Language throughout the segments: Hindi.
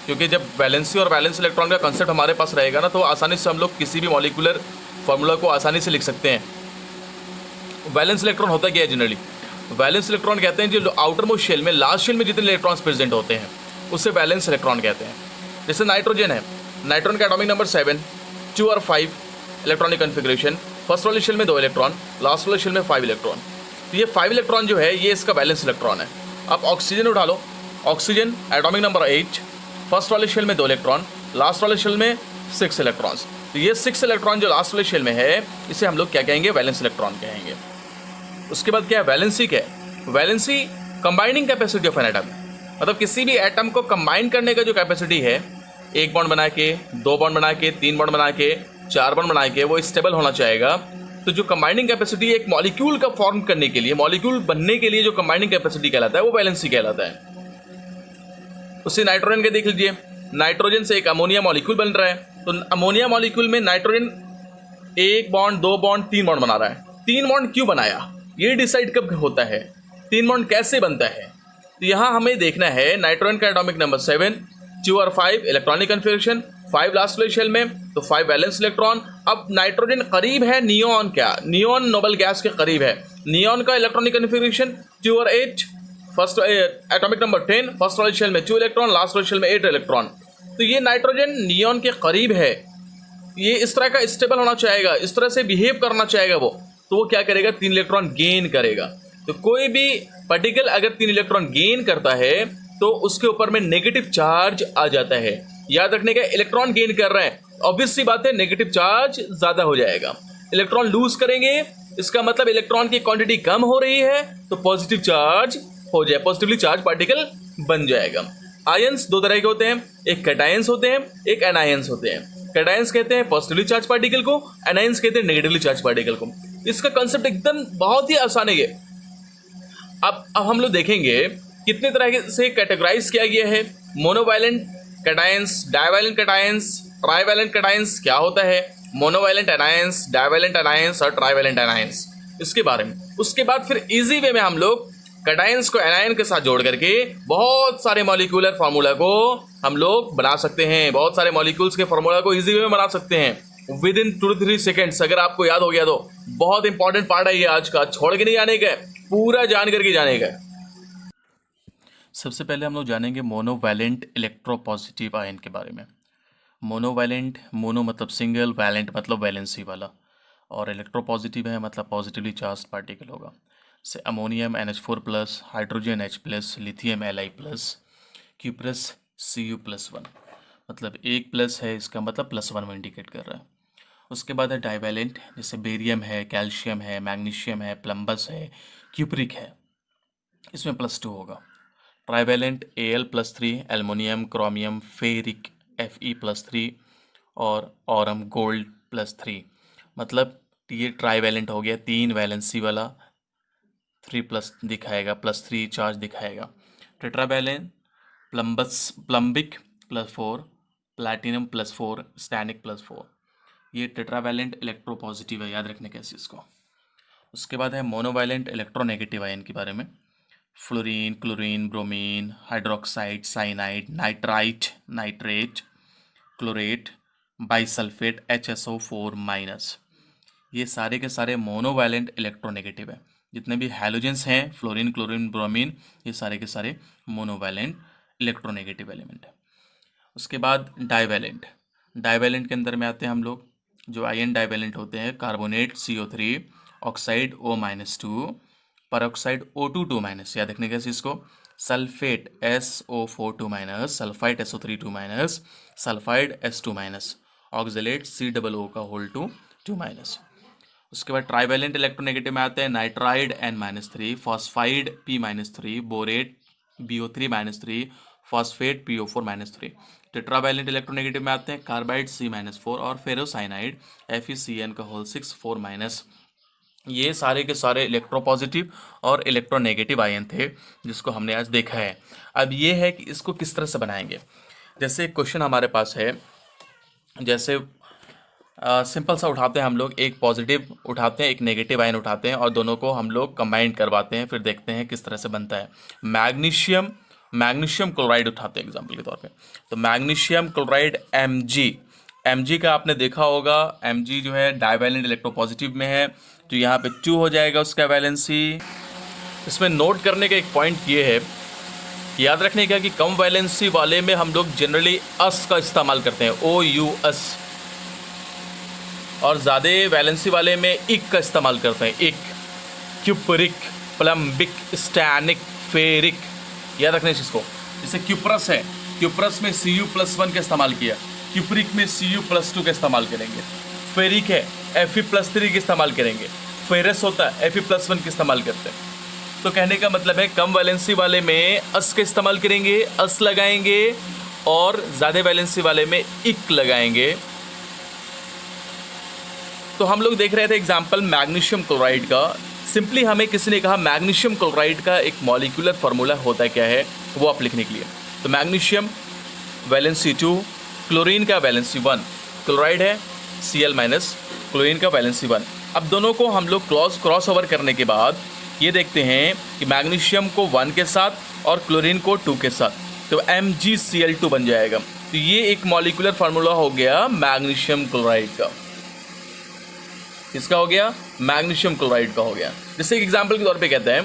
क्योंकि जब वैलेंसी और वैलेंस इलेक्ट्रॉन का कंसेप्ट हमारे पास रहेगा ना, तो आसानी से हम लोग किसी भी मॉलिक्यूलर फार्मूला को आसानी से लिख सकते हैं। वैलेंस इलेक्ट्रॉन होता क्या है जनरली? वैलेंस इलेक्ट्रॉन कहते हैं जो आउटर मोस्ट शेल में, लास्ट शेल में जितने इलेक्ट्रॉन्स प्रेजेंट होते हैं उससे वैलेंस इलेक्ट्रॉन कहते हैं। जैसे नाइट्रोजन है, नाइट्रोजन का एटॉमिक नंबर 7, 2 और 5 इलेक्ट्रॉनिक कन्फिग्रेशन, फर्स्ट वाले शेल में 2 इलेक्ट्रॉन, लास्ट वाले शेल में 5 इलेक्ट्रॉन। तो ये 5 इलेक्ट्रॉन जो है ये इसका वैलेंस इलेक्ट्रॉन है। अब ऑक्सीजन उठा लो, ऑक्सीजन एटॉमिक नंबर 8, फर्स्ट वाले शेल में 2 इलेक्ट्रॉन, लास्ट वाले शेल में 6 इलेक्ट्रॉन्स। तो ये 6 इलेक्ट्रॉन जो लास्ट वाले शेल में है इसे हम लोग क्या कहेंगे? वैलेंस इलेक्ट्रॉन कहेंगे। उसके बाद क्या है? वैलेंसी क्या है? Valency combining capacity of an atom, मतलब किसी भी एटम को कंबाइन करने का जो कैपेसिटी है, 1 बॉन्ड बना के, 2 बॉन्ड बना के, 3 बॉन्ड बना के, 4 बॉन्ड बना के, वो स्टेबल होना चाहेगा। तो जो कंबाइनिंग कैपेसिटी एक मॉलिक्यूल का फॉर्म करने के लिए, मॉलिक्यूल बनने के लिए जो कंबाइनिंग कैपेसिटी कहलाता है वो वैलेंसी कहलाता है। उसी नाइट्रोजन के देख लीजिए, नाइट्रोजन से एक अमोनिया मॉलिक्यूल बन रहा है, तो अमोनिया मॉलिक्यूल में नाइट्रोजन 1 बॉन्ड, 2 बॉन्ड, 3 बॉन्ड बना रहा है। 3 बॉन्ड क्यों बनाया ये डिसाइड कब होता है? 3 बॉन्ड कैसे बनता है? तो यहाँ हमें देखना है नाइट्रोजन का एटॉमिक नंबर 7, 2 और 5 इलेक्ट्रॉनिक कन्फिग्रेशन, 5 लास्ट वाले शेल में, तो 5 वैलेंस इलेक्ट्रॉन। अब नाइट्रोजन करीब है नियोन, क्या नियोन नोबल गैस के करीब है। नियोन का इलेक्ट्रॉनिक कन्फिग्रेशन 2 और 8, फर्स्ट एटॉमिक नंबर 10, फर्स्ट वाले शेल में 2 इलेक्ट्रॉन, लास्ट वाले शेल में 8 इलेक्ट्रॉन। तो ये नाइट्रोजन नियोन के करीब है, ये इस तरह का स्टेबल होना चाहेगा, इस तरह से बिहेव करना चाहेगा वो, तो वो क्या करेगा? 3 इलेक्ट्रॉन गेन करेगा। तो कोई भी पार्टिकल अगर 3 इलेक्ट्रॉन गेन करता है तो उसके ऊपर में नेगेटिव चार्ज आ जाता है। याद रखने का, इलेक्ट्रॉन गेन कर रहे हैं, ऑब्वियस सी बात है नेगेटिव चार्ज ज्यादा हो जाएगा। इलेक्ट्रॉन लूज करेंगे, इसका मतलब इलेक्ट्रॉन की क्वांटिटी कम हो रही है, तो पॉजिटिव चार्ज हो जाए, पॉजिटिवली चार्ज पार्टिकल बन जाएगा। आयंस 2 तरह के होते हैं, एक कैटायंस होते हैं, एक एनायंस होते हैं। कैटायंस कहते हैं पॉजिटिवली चार्ज पार्टिकल को, एनायंस कहते हैं नेगेटिवली चार्ज पार्टिकल को। इसका कंसेप्ट एकदम बहुत ही आसान है। अब हम लोग देखेंगे कितने तरह से कैटेगराइज किया गया है। Monovalent cations, divalent cations, trivalent cations क्या होता है, मोनोवैलेंट एनायंस, डाइवैलेंट एनायंस और ट्राइवैलेंट एनायंस, इसके बारे में। उसके बाद फिर इजी वे में हम लोग कैटायंस को एनायन के साथ जोड़ करके बहुत सारे मॉलिक्यूलर फार्मूला को हम लोग बना सकते हैं, बहुत सारे मॉलिक्यूल्स के फार्मूला को इजी वे में बना सकते हैं विद इन 2 to 3 सेकेंड्स। अगर आपको याद हो गया तो बहुत इंपॉर्टेंट पार्ट है ये आज का, छोड़ के नहीं जाने का, पूरा जान करके जाने का। सबसे पहले हम लोग जानेंगे मोनोवैलेंट इलेक्ट्रोपॉजिटिव आयन के बारे में। मोनोवैलेंट, मोनो मतलब सिंगल, वैलेंट मतलब वैलेंसी वाला, और इलेक्ट्रोपॉजिटिव है मतलब पॉजिटिवली चार्ज पार्टिकल होगा। जैसे ammonium NH4+, hydrogen H+, lithium Li+, cuprous Cu+1, मतलब 1+ है, इसका मतलब +1 में इंडिकेट कर रहा है। उसके बाद है डाइवैलेंट, जैसे बेरियम है, कैल्शियम है, मैग्नीशियम है, प्लम्बस है, क्यूप्रिक है, इसमें +2 होगा। Trivalent Al+3, aluminium, chromium, ferric Fe+3 और ऑरम गोल्ड +3, मतलब ये ट्राइवैलेंट हो गया, 3 वैलेंसी वाला, 3+ दिखाएगा, +3 चार्ज दिखाएगा। टेट्रावैलेंट प्लम्बिक +4, प्लैटिनम +4, स्टैनिक +4, ये टेट्रावैलेंट इलेक्ट्रोपॉजिटिव है, याद रखने कैसे इसको। उसके बाद है मोनोवैलेंट इलेक्ट्रोनेगेटिव आयन के बारे में। Fluorine, chlorine, bromine, hydroxide, cyanide, nitrite, nitrate, chlorate, bisulphate, HSO4-, ये सारे के सारे मोनोवैलेंट इलेक्ट्रोनेगेटिव है। जितने भी हैलोजेंस हैं, फ्लोरीन, क्लोरीन, ब्रोमीन, ये सारे के सारे मोनोवैलेंट इलेक्ट्रोनेगेटिव एलिमेंट है। उसके बाद डाइवैलेंट, डाइवैलेंट के अंदर में आते हैं हम लोग, जो आयन डाइवैलेंट होते हैं, carbonate CO3, oxide O-2, peroxide O2-2-, याद रखने कैसे इसको, sulphate SO4-2-, sulphide SO3-2-, sulphide S2-, oxalate COO2-2-। उसके बाद ट्राइवैलेंट इलेक्ट्रोनेगेटिव में आते हैं nitride N-3, phosphide P-3, borate BO3-3, phosphate PO4-3। Tetravalent electronegative में आते हैं कार्बाइड C-4 और फेरोसाइनाइड FeCN4-4-। ये सारे के सारे इलेक्ट्रोपॉजिटिव और इलेक्ट्रोनेगेटिव आयन थे जिसको हमने आज देखा है। अब ये है कि इसको किस तरह से बनाएंगे। जैसे क्वेश्चन हमारे पास है, जैसे सिंपल सा उठाते हैं हम लोग, एक पॉजिटिव उठाते हैं, एक नेगेटिव आयन उठाते हैं और दोनों को हम लोग कंबाइन करवाते हैं, फिर देखते हैं किस तरह से बनता है। मैग्नीशियम मैग्नीशियम क्लोराइड उठाते हैं एग्जाम्पल के तौर पे, तो मैग्नीशियम क्लोराइड Mg का आपने देखा होगा, Mg जो है डाइवैलेंट इलेक्ट्रोपॉजिटिव में है, तो यहाँ पे 2 हो जाएगा उसका वैलेंसी। इसमें नोट करने का एक पॉइंट ये है, याद रखने का कि कम वैलेंसी वाले में हम लोग जनरली अस का इस्तेमाल करते हैं, OUS, और ज़्यादा वैलेंसी वाले में इक का इस्तेमाल करते हैं, इक, क्यूपरिक, प्लम्बिक, स्टैनिक, फेरिक। याद रखने इसको, जैसे क्यूप्रस है, क्यूप्रस में Cu+1 का इस्तेमाल किया, क्यूपरिक में Cu+2 का इस्तेमाल करेंगे। फेरिक है, Fe+3 का इस्तेमाल करेंगे। फेरस होता है, Fe+1 का इस्तेमाल करते हैं। तो कहने का मतलब है कम वैलेंसी वाले में अस का इस्तेमाल करेंगे, अस लगाएंगे, और ज़्यादा वैलेंसी वाले में इक लगाएंगे। तो हम लोग देख रहे थे एग्जाम्पल मैग्नीशियम क्लोराइड का। सिंपली हमें किसी ने कहा मैग्नीशियम क्लोराइड का एक मॉलिक्यूलर फार्मूला होता क्या है, वो आप लिखने के लिए, तो मैग्नीशियम वैलेंसी 2, क्लोरीन का वैलेंसी 1, क्लोराइड है Cl-, क्लोरीन का वैलेंसी 1। अब दोनों को हम लोग क्रॉस ओवर करने के बाद ये देखते हैं कि मैग्नीशियम को 1 के साथ और क्लोरीन को 2 के साथ, तो MgCl2 बन जाएगा। तो ये एक मॉलिक्यूलर फार्मूला हो गया मैग्नीशियम क्लोराइड का। इसका हो गया मैग्नीशियम क्लोराइड का हो गया। जैसे एक एग्जांपल के तौर पे कहते हैं,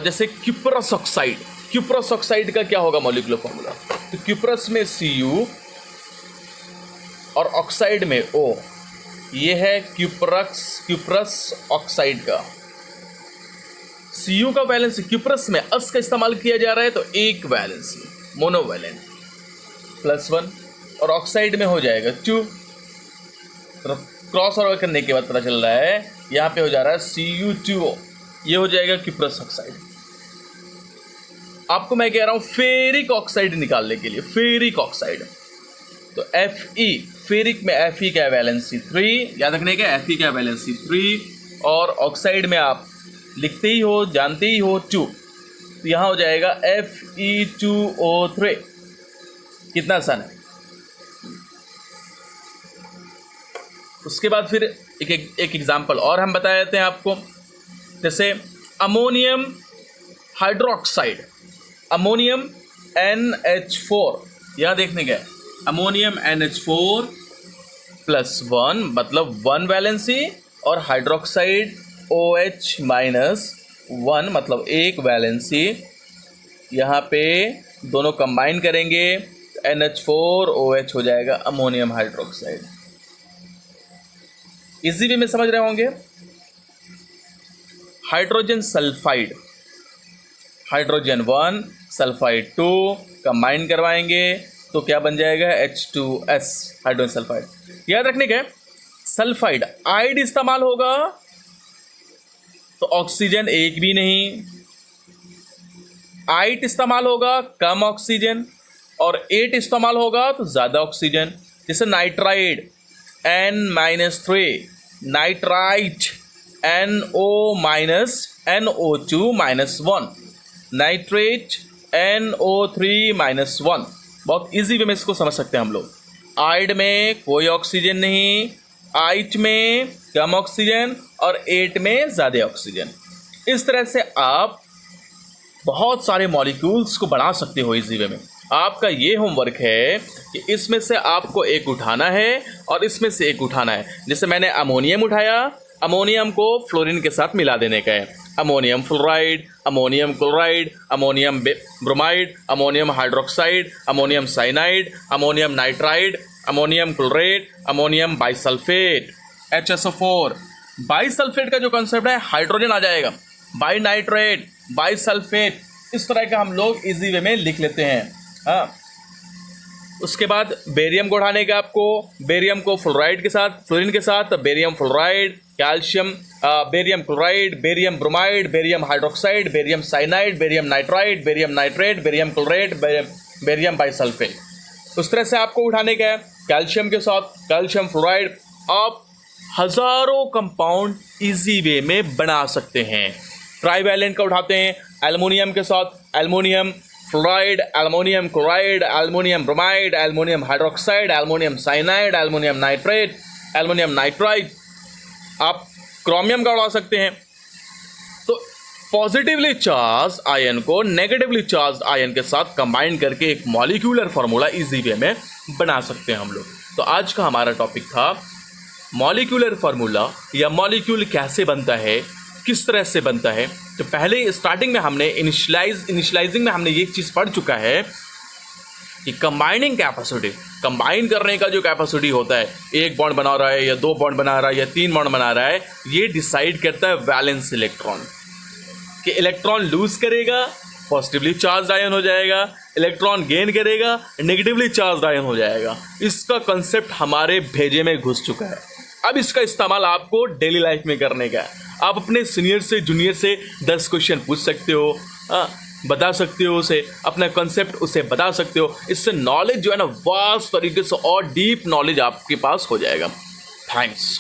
जैसे क्यूप्रस ऑक्साइड, क्यूप्रस ऑक्साइड का क्या होगा मॉलिक्यूलर फार्मूला, तो क्यूप्रस में Cu और ऑक्साइड में O, ये है क्यूप्रस ऑक्साइड का। Cu का वैलेंसी, क्यूप्रस में अस का इस्तेमाल किया जा रहा है, तो एक वैलेंसी मोनोवैलेंट +1, और ऑक्साइड में हो जाएगा 2। क्रॉस ओवर करने के बाद पता चल रहा है यहाँ पे हो जा रहा है Cu2O, ये हो जाएगा क्यूप्रस ऑक्साइड। आपको मैं कह रहा हूँ फेरिक ऑक्साइड निकालने के लिए, फेरिक ऑक्साइड, तो Fe, फेरिक में Fe का वैलेंसी 3, याद रखने का Fe का वैलेंसी 3, और ऑक्साइड में आप लिखते ही हो, जानते ही हो 2, तो यहाँ हो जाएगा Fe2O3। कितना आसान है। उसके बाद फिर एक एग्जाम्पल और हम बता देते हैं आपको, जैसे अमोनियम हाइड्रोक्साइड, अमोनियम NH4, यहाँ देखने गए अमोनियम NH4 +1 मतलब 1 वैलेंसी, और हाइड्रोक्साइड OH-1 मतलब 1 वैलेंसी। यहाँ पे दोनों कंबाइन करेंगे, NH4OH हो जाएगा अमोनियम हाइड्रोक्साइड। इसी वे में समझ रहे होंगे। Hydrogen sulphide, hydrogen 1 sulphide 2 combine करवाएंगे, तो क्या बन जाएगा H2S, हाइड्रोजन सल्फाइड। याद रखने के सल्फाइड आइड इस्तेमाल होगा तो ऑक्सीजन एक भी नहीं, आइट इस्तेमाल होगा कम ऑक्सीजन, और 8 इस्तेमाल होगा तो ज़्यादा ऑक्सीजन। जैसे nitride N-3, nitrite NO-NO2-1, nitrate NO3-1। बहुत इजी वे में इसको समझ सकते हैं हम लोग। आइड में कोई ऑक्सीजन नहीं, आइट में कम ऑक्सीजन, और 8 में ज़्यादा ऑक्सीजन। इस तरह से आप बहुत सारे मॉलिक्यूल्स को बना सकते हो इजी वे में। आपका ये होमवर्क है कि इसमें से आपको एक उठाना है और इसमें से एक उठाना है। जैसे मैंने अमोनियम उठाया, अमोनियम को फ्लोरीन के साथ मिला देने का है। Ammonium fluoride, ammonium chloride, ammonium bromide, ammonium hydroxide, ammonium cyanide, ammonium nitride, ammonium chlorate, ammonium bisulphate, HSO4। Bisulphate का जो कॉन्सेप्ट है, हाइड्रोजन आ जाएगा, बाई नाइट्रेट, बाइसल्फेट, इस तरह का हम लोग इजी वे में लिख लेते हैं। हाँ, उसके बाद बेरियम को उठाने का आपको, बेरियम को फ्लोराइड के साथ, फ्लोरीन के साथ, barium fluoride, calcium, barium chloride, barium bromide, barium hydroxide, barium cyanide, barium nitride, barium nitrate, barium chlorate, barium bisulphate. उस तरह से आपको उठाने का है। कैल्शियम के साथ कैल्शियम फ्लोराइड, आप हज़ारों कंपाउंड इजी वे में बना सकते हैं। ट्राईवैलेंट का उठाते हैं, एल्युमिनियम के साथ aluminium fluoride, aluminium chloride, aluminium bromide, aluminium hydroxide, aluminium cyanide, aluminium nitrate, aluminium nitride. आप क्रोमियम का उड़ा सकते हैं। तो पॉजिटिवली चार्ज आयन को नेगेटिवली चार्ज आयन के साथ कंबाइन करके एक मॉलिक्यूलर फार्मूला इजी वे में बना सकते हैं हम लोग। तो आज का हमारा टॉपिक था मॉलिक्यूलर फार्मूला या मॉलिक्यूल कैसे बनता है, किस तरह से बनता है। तो पहले स्टार्टिंग में हमने इनिशियलाइजिंग में हमने ये चीज़ पढ़ चुका है कि कंबाइनिंग कैपेसिटी, कंबाइन करने का जो कैपेसिटी होता है, एक बॉन्ड बना रहा है या दो बॉन्ड बना रहा है या तीन बॉन्ड बना रहा है, ये डिसाइड करता है वैलेंस इलेक्ट्रॉन कि इलेक्ट्रॉन लूज करेगा पॉजिटिवली चार्ज आयन हो जाएगा, इलेक्ट्रॉन गेन करेगा नेगेटिवली चार्ज आयन हो जाएगा। इसका कंसेप्ट हमारे भेजे में घुस चुका है। अब इसका इस्तेमाल आपको डेली लाइफ में करने का है। आप अपने सीनियर से जूनियर से 10 क्वेश्चन पूछ सकते हो, बता सकते हो उसे, अपना कंसेप्ट उसे बता सकते हो। इससे नॉलेज जो है ना वास्ट तरीके से और डीप नॉलेज आपके पास हो जाएगा। थैंक्स।